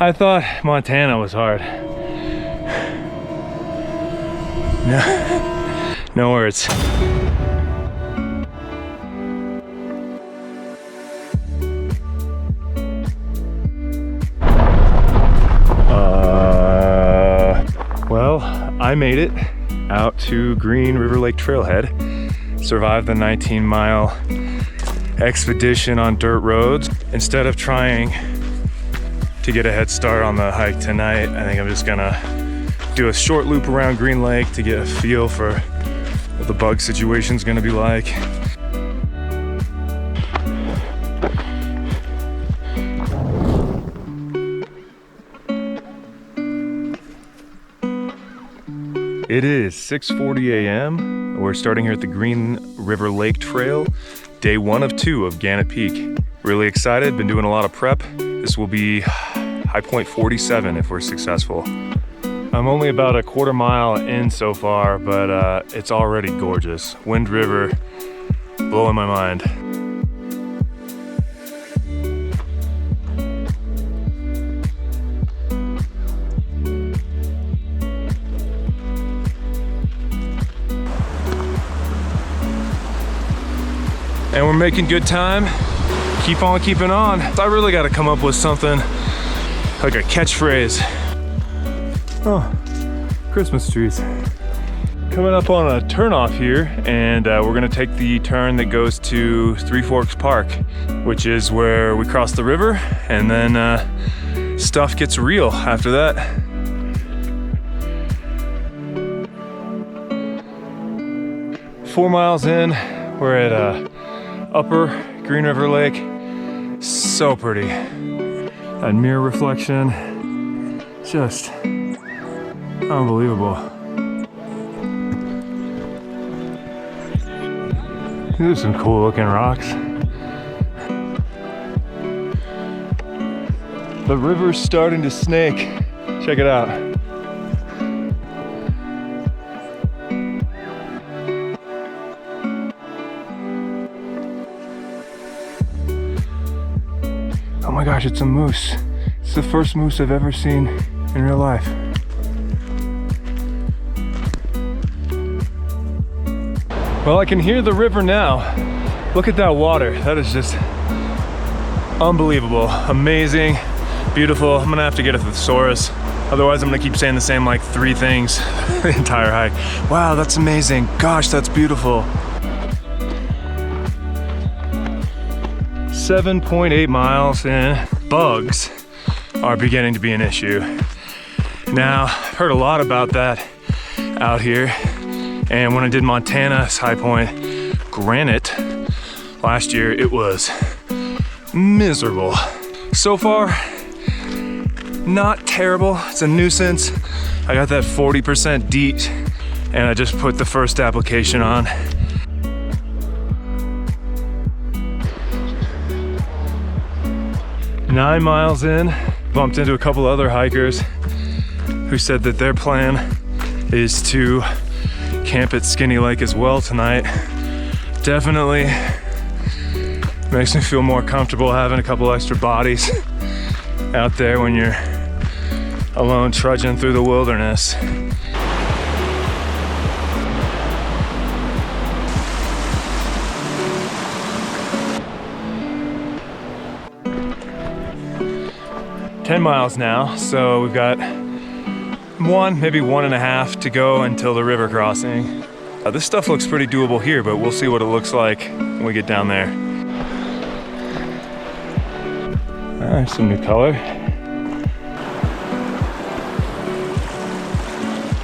I thought Montana was hard. No words. Well, I made it out to Green River Lake Trailhead. Survived the 19-mile expedition on dirt roads. Instead of trying to get a head start on the hike tonight, I think I'm just gonna do a short loop around Green Lake to get a feel for what the bug situation's gonna be like. It is 6:40 a.m. We're starting here at the Green River Lake Trail, day 1 of 2 of Gannett Peak. Really excited, been doing a lot of prep. This will be high point 47 if we're successful. I'm only about a quarter mile in so far, but it's already gorgeous. Wind River, blowing my mind. And we're making good time. Keep on keeping on. I really got to come up with something like a catchphrase. Oh, Christmas trees. Coming up on a turnoff here, and we're gonna take the turn that goes to Three Forks Park, which is where we cross the river, and then stuff gets real after that. Four miles in, we're at Upper Green River Lake. So pretty. That mirror reflection, just unbelievable. These are some cool looking rocks. The river's starting to snake. Check it out. Oh my gosh, it's a moose. It's the first moose I've ever seen in real life. Well, I can hear the river now. Look at that water. That is just unbelievable, amazing, beautiful. I'm gonna have to get a thesaurus. Otherwise, I'm gonna keep saying the same like 3 things the entire hike. Wow, that's amazing. Gosh, that's beautiful. 7.8 miles in. Bugs are beginning to be an issue. Now, I've heard a lot about that out here. And when I did Montana's high point, Granite, last year, it was miserable. So far, not terrible. It's a nuisance. I got that 40% DEET, and I just put the first application on. Nine miles in, bumped into a couple other hikers who said that their plan is to camp at Skinny Lake as well tonight. Definitely makes me feel more comfortable having a couple extra bodies out there when you're alone trudging through the wilderness. Ten miles now, so we've got maybe 1.5 to go until the river crossing. This stuff looks pretty doable here, but we'll see what it looks like when we get down there. There's some new color.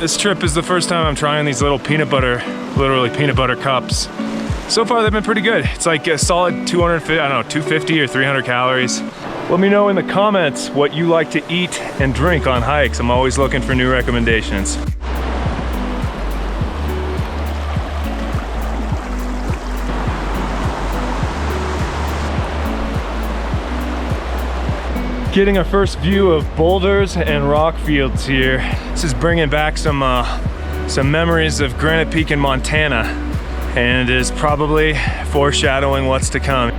This trip is the first time I'm trying these little literally peanut butter cups. So far they've been pretty good. It's like a solid 250 or 300 calories. Let me know in the comments what you like to eat and drink on hikes. I'm always looking for new recommendations. Getting a first view of boulders and rock fields here. This is bringing back some memories of Gannett Peak in Montana, and is probably foreshadowing what's to come.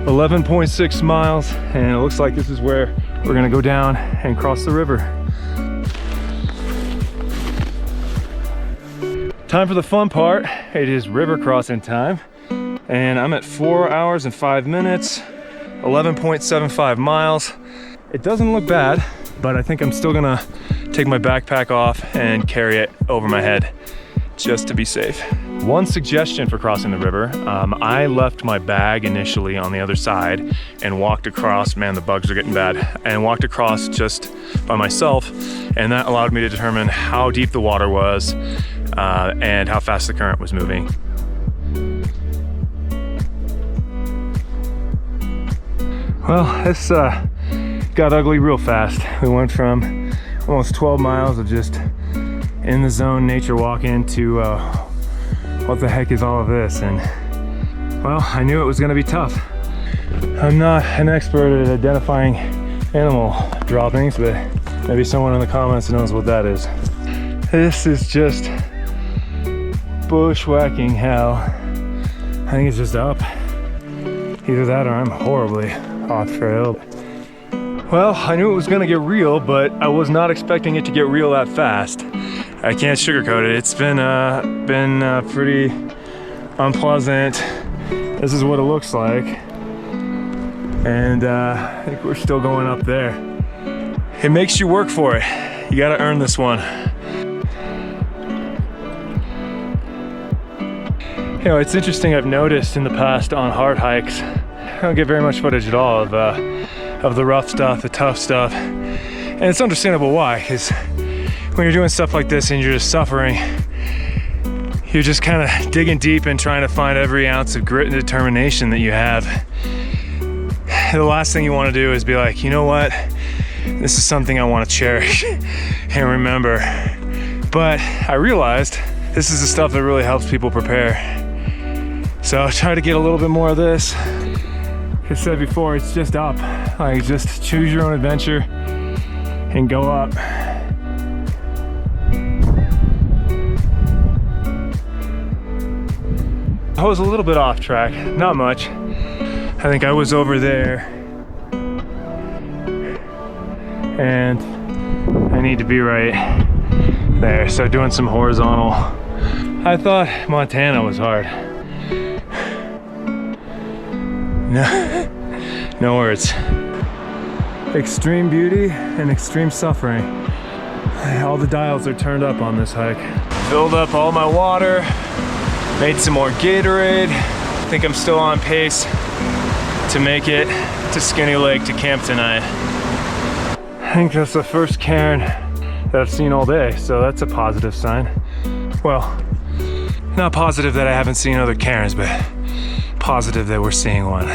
11.6 miles, and it looks like this is where we're gonna go down and cross the river. Time for the fun part. It is river crossing time, and I'm at 4 hours and 5 minutes, 11.75 miles. It doesn't look bad, but I think I'm still gonna take my backpack off and carry it over my head just to be safe. One suggestion for crossing the river, I left my bag initially on the other side and walked across. Man, the bugs are getting bad. And walked across just by myself, and that allowed me to determine how deep the water was and how fast the current was moving. Well, this got ugly real fast. We went from almost 12 miles of just in the zone nature walking to what the heck is all of this? And well, I knew it was gonna be tough. I'm not an expert at identifying animal droppings, but maybe someone in the comments knows what that is. This is just bushwhacking hell. I think it's just up. Either that or I'm horribly off trail. Well, I knew it was gonna get real, but I was not expecting it to get real that fast. I can't sugarcoat it. It's been pretty unpleasant. This is what it looks like. And I think we're still going up there. It makes you work for it. You gotta earn this one. You know, it's interesting, I've noticed in the past on hard hikes, I don't get very much footage at all of the rough stuff, the tough stuff. And it's understandable why, because when you're doing stuff like this and you're just suffering, you're just kind of digging deep and trying to find every ounce of grit and determination that you have. The last thing you want to do is be like, you know what? This is something I want to cherish and remember. But I realized this is the stuff that really helps people prepare. So I'll try to get a little bit more of this. Like I said before, it's just up. Like, just choose your own adventure and go up. I was a little bit off track, not much. I think I was over there, and I need to be right there. So doing some horizontal. I thought Montana was hard. No words. Extreme beauty and extreme suffering. All the dials are turned up on this hike. Filled up all my water. Made some more Gatorade. I think I'm still on pace to make it to Skinny Lake to camp tonight. I think that's the first cairn that I've seen all day, so that's a positive sign. Well, not positive that I haven't seen other cairns, but positive that we're seeing one.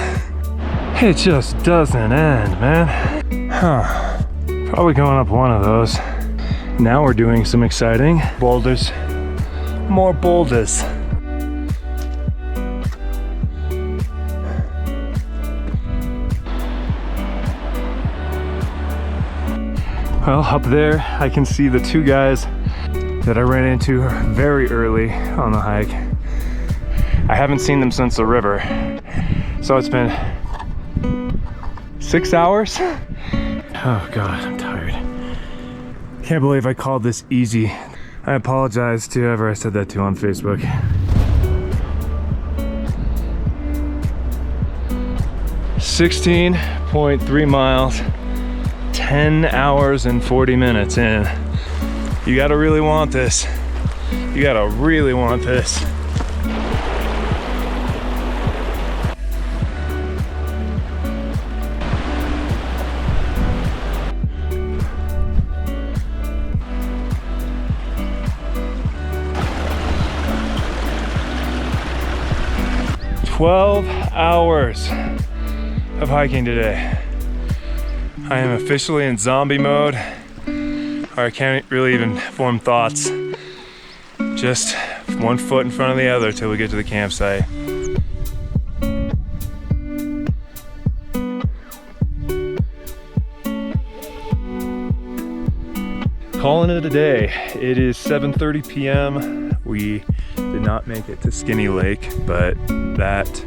It just doesn't end, man. Huh. Probably going up one of those. Now we're doing some exciting boulders. More boulders. Well, up there, I can see the two guys that I ran into very early on the hike. I haven't seen them since the river. So it's been 6 hours? Oh God, I'm tired. Can't believe I called this easy. I apologize to whoever I said that to on Facebook. .3 miles. 10 hours and 40 minutes in. You gotta really want this. You gotta really want this. "12 hours of hiking today. I am officially in zombie mode, or I can't really even form thoughts. Just one foot in front of the other till we get to the campsite. Calling it a day. It is 7:30 p.m. We did not make it to Skinny Lake, but that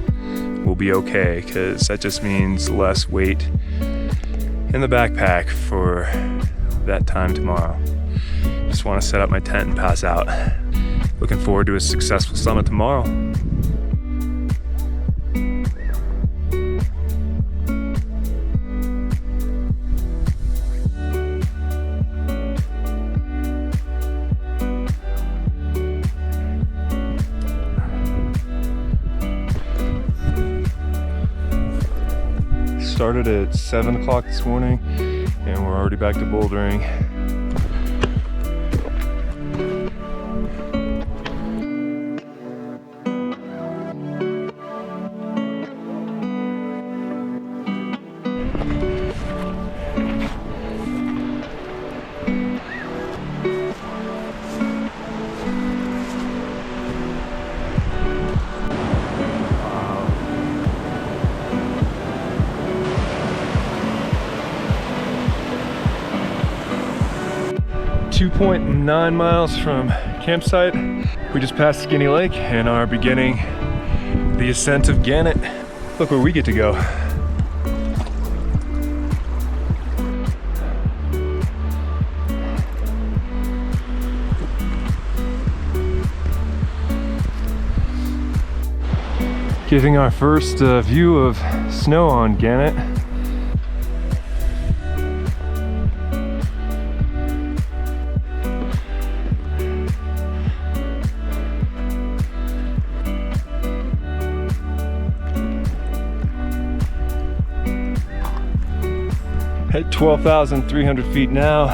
we'll be okay, because that just means less weight in the backpack for that time tomorrow. Just want to set up my tent and pass out. Looking forward to a successful summit tomorrow. Started at 7 o'clock this morning and we're already back to bouldering. .9 miles from campsite. We just passed Skinny Lake and are beginning the ascent of Gannett. Look where we get to go. Getting our first view of snow on Gannett. At 12,300 feet now,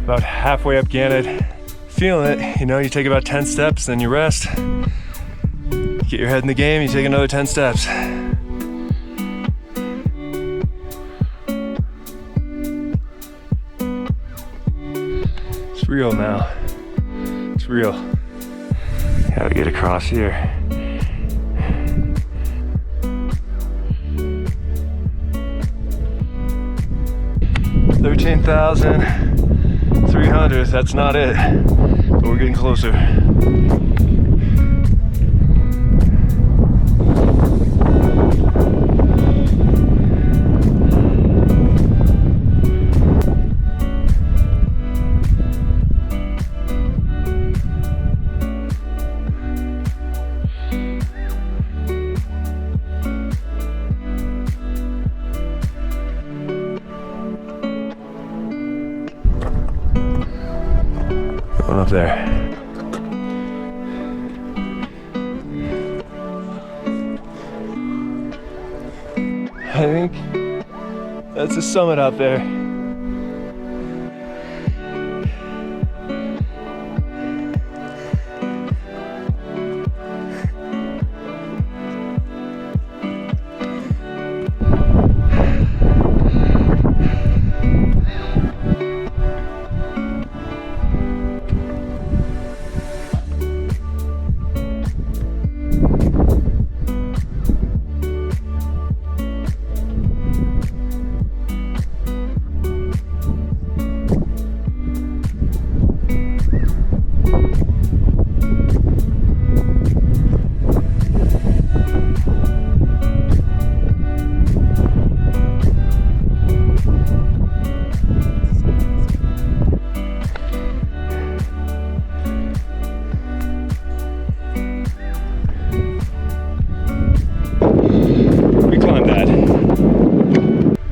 about halfway up Gannett. Feeling it, you know, you take about 10 steps, then you rest. Get your head in the game, you take another 10 steps. It's real now. It's real. Gotta get across here. 13,300, that's not it, but we're getting closer. Up there. I think that's the summit out there.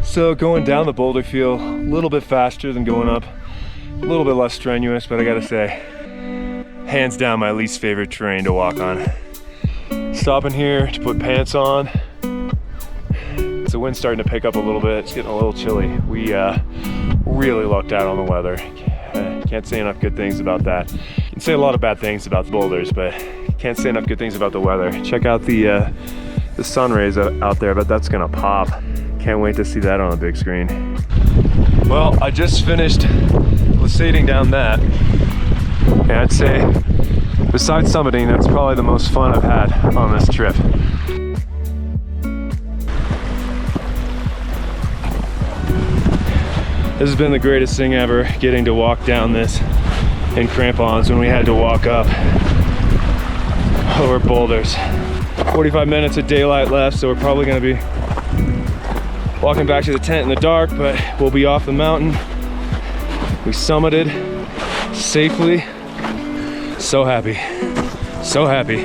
So going down the boulder field, a little bit faster than going up, a little bit less strenuous, but I gotta say, hands down my least favorite terrain to walk on. Stopping here to put pants on. The wind's starting to pick up a little bit, it's getting a little chilly. We really lucked out on the weather. Can't say enough good things about that. You can say a lot of bad things about the boulders, but can't say enough good things about the weather. Check out the sun rays out there, but that's gonna pop. Can't wait to see that on a big screen. Well, I just finished glissading down that, and I'd say, besides summiting, that's probably the most fun I've had on this trip. This has been the greatest thing ever, getting to walk down this in crampons when we had to walk up over boulders. 45 minutes of daylight left, so we're probably gonna be walking back to the tent in the dark, but we'll be off the mountain. We summited safely. So happy, so happy.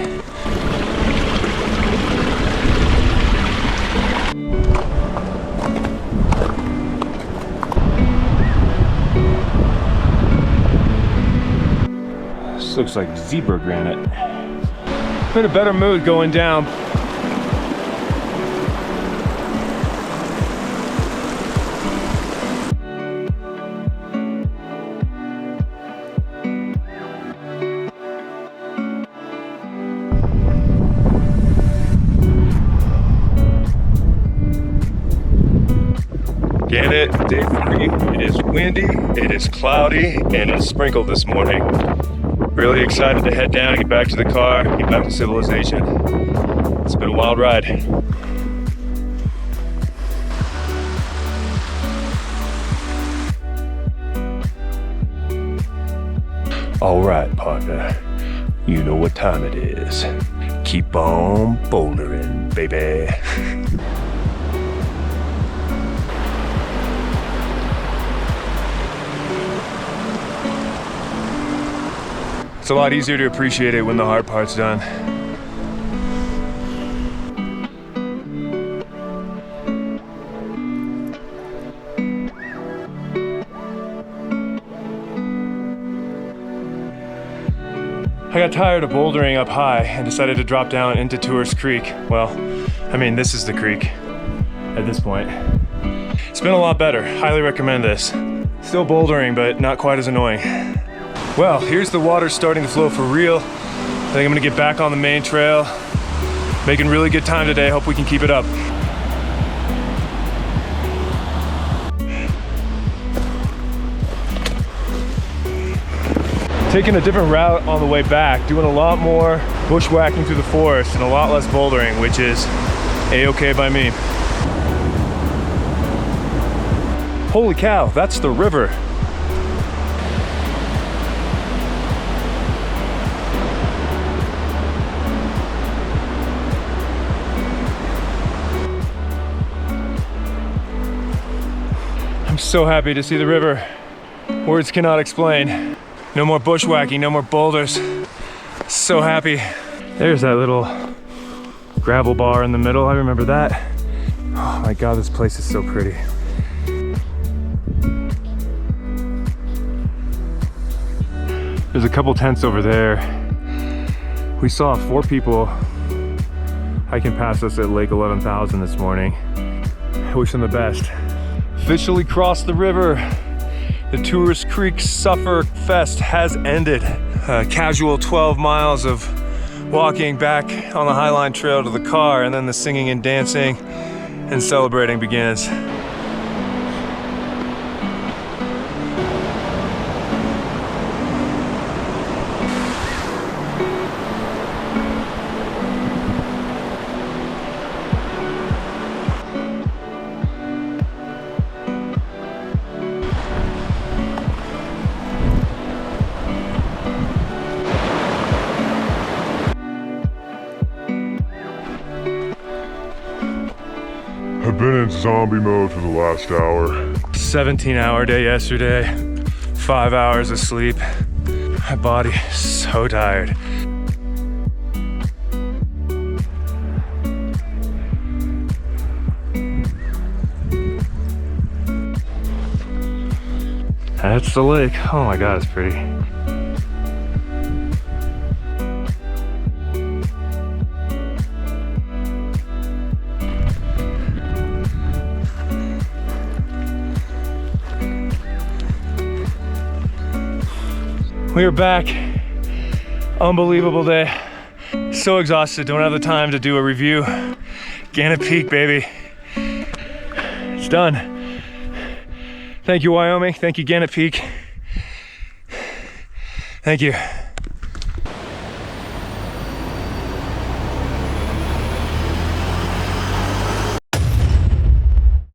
This looks like zebra granite. I'm in a better mood going down. Gannett, day 3. It is windy, it is cloudy, and it's sprinkled this morning. Really excited to head down and get back to the car, get back to civilization. It's been a wild ride. All right, partner. You know what time it is. Keep on bouldering, baby. It's a lot easier to appreciate it when the hard part's done. I got tired of bouldering up high and decided to drop down into Tourist Creek. Well, I mean, this is the creek at this point. It's been a lot better. Highly recommend this. Still bouldering, but not quite as annoying. Well, here's the water starting to flow for real. I think I'm gonna get back on the main trail. Making really good time today. Hope we can keep it up. Taking a different route on the way back, doing a lot more bushwhacking through the forest and a lot less bouldering, which is a-okay by me. Holy cow, that's the river. I'm so happy to see the river. Words cannot explain. No more bushwhacking, no more boulders. So happy. There's that little gravel bar in the middle. I remember that. Oh my God, this place is so pretty. There's a couple tents over there. We saw 4 people hiking past us at Lake 11,000 this morning. I wish them the best. Officially crossed the river. The Tourist Creek Suffer Fest has ended. A casual 12 miles of walking back on the Highline Trail to the car, and then the singing and dancing and celebrating begins. I've been in zombie mode for the last hour. 17-hour day yesterday, 5 hours of sleep. My body is so tired. That's the lake. Oh my God, it's pretty. We are back. Unbelievable day. So exhausted, don't have the time to do a review. Gannett Peak, baby. It's done. Thank you, Wyoming. Thank you, Gannett Peak. Thank you.